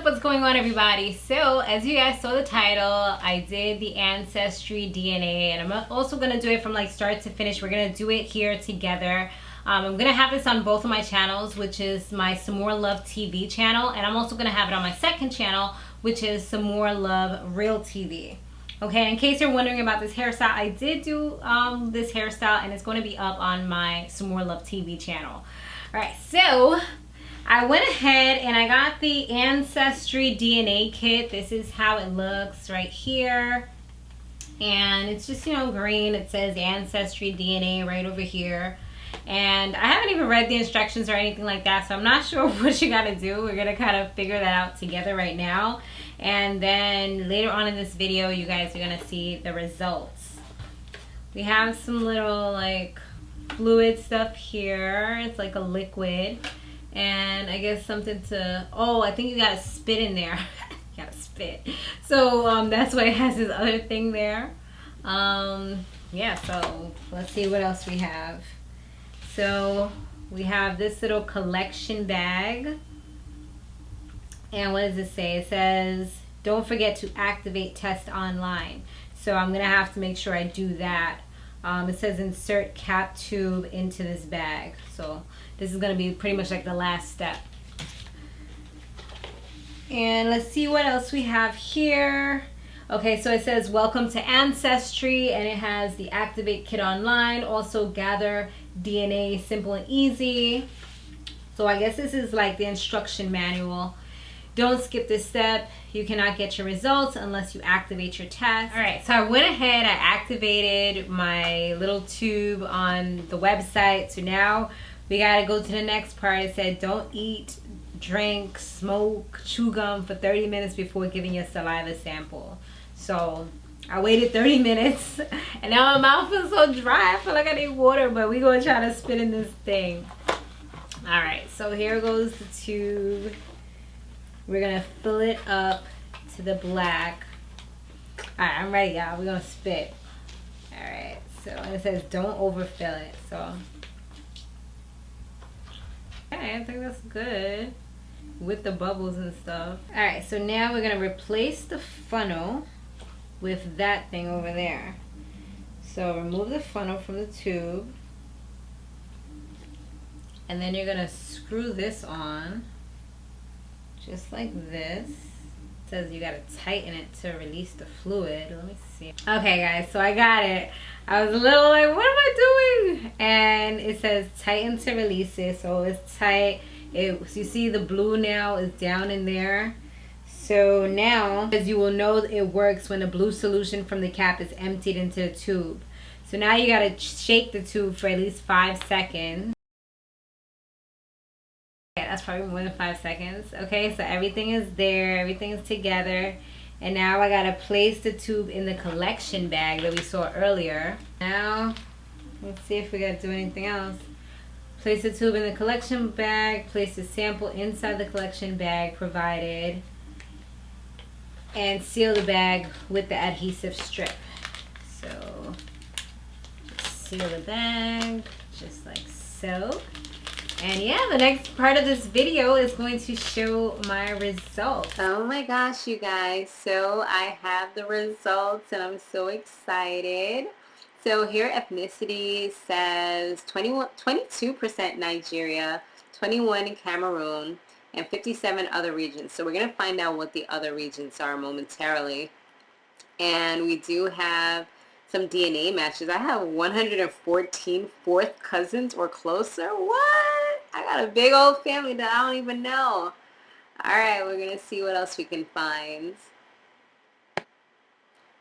up? What's going on, everybody? So as you guys saw the title, I did the ancestry DNA, and I'm also gonna do it from like start to finish. We're gonna do it here together. I'm gonna have this on both of my channels, which is my Samore Love TV channel, and I'm also gonna have it on my second channel, which is Samore Love Real TV. Okay, in case you're wondering about this hairstyle, I did do this hairstyle, and it's going to be up on my Samore Love TV channel. All right, so I went ahead and I got the Ancestry DNA kit. This is how it looks right here. And it's just, you know, green. It says Ancestry DNA right over here. And I haven't even read the instructions or anything like that, so I'm not sure what you gotta do. We're gonna kind of figure that out together right now. And then later on in this video, you guys are gonna see the results. We have some little like fluid stuff here. It's like a liquid. And I guess something to, oh, I think you gotta spit in there. You gotta spit. So that's why it has this other thing there. Yeah, so let's see what else we have. So we have this little collection bag. And what does it say? It says, don't forget to activate test online. So I'm gonna have to make sure I do that. It says insert cap tube into this bag. So this is gonna be pretty much like the last step. And let's see what else we have here. Okay, so it says welcome to Ancestry, and it has the activate kit online, also gather DNA simple and easy. So I guess this is like the instruction manual. Don't skip this step. You cannot get your results unless you activate your test. All right, so I went ahead, I activated my little tube on the website. So now we gotta go to the next part. It said don't eat, drink, smoke, chew gum for 30 minutes before giving your saliva sample. So I waited 30 minutes and now my mouth feels so dry. I feel like I need water, but we're gonna try to spit in this thing. All right, so here goes the tube. We're gonna fill it up to the black. All right, I'm ready, y'all. We're gonna spit. All right, so and it says don't overfill it. So, okay, I think that's good with the bubbles and stuff. All right, so now we're gonna replace the funnel with that thing over there. So remove the funnel from the tube, and then you're gonna screw this on. Just like this. It says you gotta tighten it to release the fluid. Let me see. Okay guys, so I got it. I was a little like, what am I doing? And it says tighten to release it. So it's tight. So you see the blue now is down in there. So now, as you will know, it works when the blue solution from the cap is emptied into the tube. So now you gotta shake the tube for at least 5 seconds. Yeah, that's probably more than 5 seconds. Okay, so everything is there, everything is together. And now I gotta place the tube in the collection bag that we saw earlier. Now, let's see if we gotta do anything else. Place the tube in the collection bag, place the sample inside the collection bag provided, and seal the bag with the adhesive strip. So, seal the bag, just like so. And yeah, the next part of this video is going to show my results. Oh my gosh, you guys. So I have the results and I'm so excited. So here ethnicity says 22% Nigeria, 21 Cameroon, and 57 other regions. So we're going to find out what the other regions are momentarily. And we do have some DNA matches. I have 114 fourth cousins or closer. What? I got a big old family that I don't even know. Alright, we're going to see what else we can find.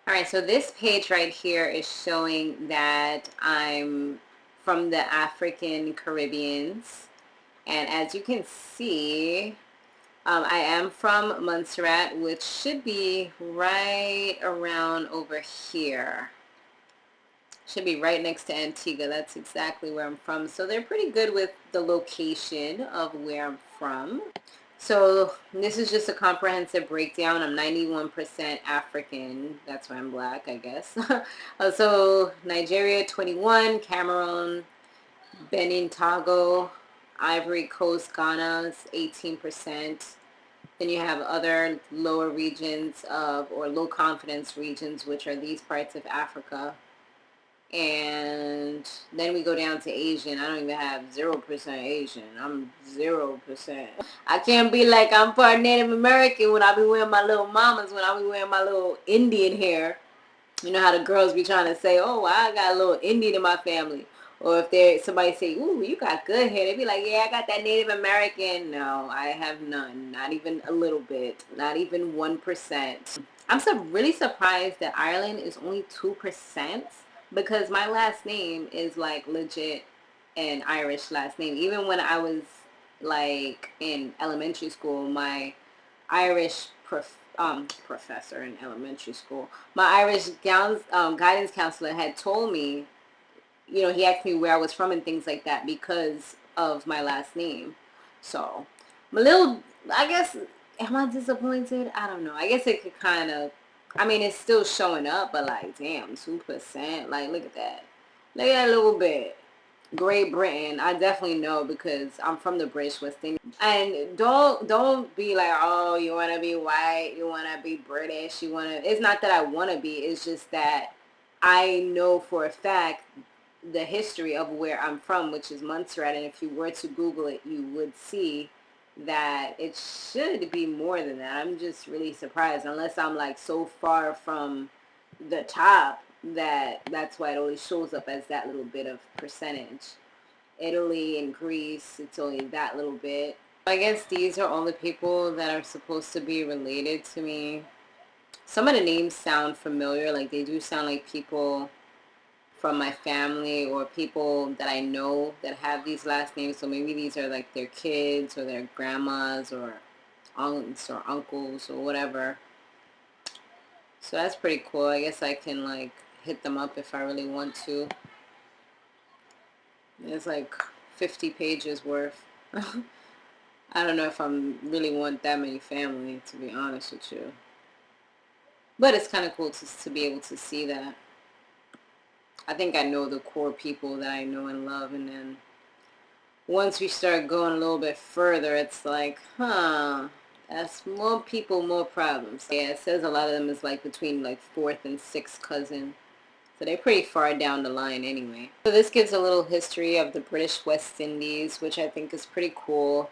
Alright, so this page right here is showing that I'm from the African Caribbeans. And as you can see, I am from Montserrat, which should be right around over here. Should be right next to Antigua. That's exactly where I'm from. So they're pretty good with the location of where I'm from. So this is just a comprehensive breakdown. I'm 91% African. That's why I'm black, I guess. So Nigeria 21, Cameroon, Benin, Togo, Ivory Coast, Ghana is 18%. Then you have other lower regions of, or low confidence regions, which are these parts of Africa. And then we go down to Asian. I don't even have 0% Asian. I'm 0%. I can't be like I'm part Native American when I be wearing my little mamas, when I be wearing my little Indian hair. You know how the girls be trying to say, oh, I got a little Indian in my family. Or if somebody say, ooh, you got good hair, they be like, yeah, I got that Native American. No, I have none. Not even a little bit. Not even 1%. I'm really surprised that Ireland is only 2%, because my last name is like legit an Irish last name. Even when I was like in elementary school, my Irish professor in elementary school, my Irish guidance counselor had told me, you know, he asked me where I was from and things like that because of my last name. So I'm a little, I guess, am I disappointed? I don't know. I guess it could kind of, I mean, it's still showing up, but like, damn, 2%. Like, look at that. Look at that little bit. Great Britain, I definitely know because I'm from the British West Indies. And don't be like, oh, you want to be white, you want to be British, you want to, it's not that I want to be, it's just that I know for a fact the history of where I'm from, which is Montserrat, and if you were to Google it, you would see that it should be more than that. I'm just really surprised, unless I'm like so far from the top that's why it only shows up as that little bit of percentage. Italy and Greece, it's only that little bit. I guess these are all the people that are supposed to be related to me. Some of the names sound familiar, like they do sound like people from my family or people that I know that have these last names. So maybe these are like their kids or their grandmas or aunts or uncles or whatever. So that's pretty cool. I guess I can like hit them up if I really want to. It's like 50 pages worth. I don't know if I really want that many family, to be honest with you. But it's kind of cool to be able to see that. I think I know the core people that I know and love, and then once we start going a little bit further, it's like, huh, that's more people, more problems. Yeah, it says a lot of them is like between like 4th and 6th cousin. So they're pretty far down the line anyway. So this gives a little history of the British West Indies, which I think is pretty cool.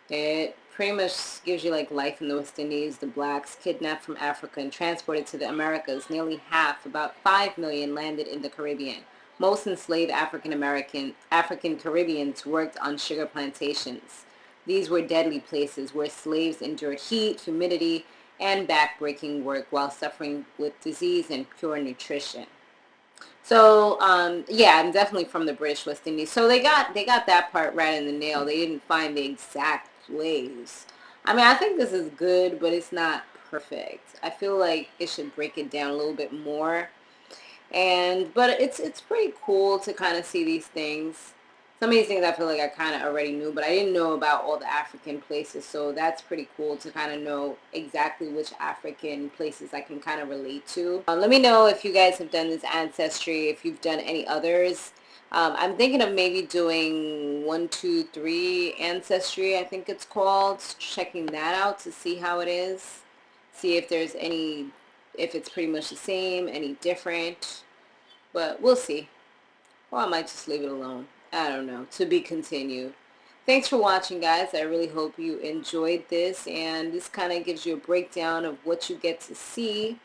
It pretty much gives you like life in the West Indies. The blacks kidnapped from Africa and transported to the Americas. Nearly half, about 5 million, landed in the Caribbean. Most enslaved African Caribbeans worked on sugar plantations. These were deadly places where slaves endured heat, humidity, and back-breaking work while suffering with disease and poor nutrition. So, yeah, I'm definitely from the British West Indies. So they got that part right in the nail. They didn't find the exact place. I mean, I think this is good, but it's not perfect. I feel like it should break it down a little bit more. But it's pretty cool to kind of see these things. Some of these things I feel like I kind of already knew, but I didn't know about all the African places, so that's pretty cool to kind of know exactly which African places I can kind of relate to. Let me know if you guys have done this ancestry, if you've done any others. I'm thinking of maybe doing 1, 2, 3 ancestry, I think it's called, checking that out to see how it is, see if there's any, if it's pretty much the same, any different, but we'll see. Or I might just leave it alone. I don't know. To be continued. Thanks for watching, guys. I really hope you enjoyed this, and this kind of gives you a breakdown of what you get to see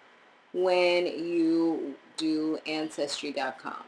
when you do Ancestry.com.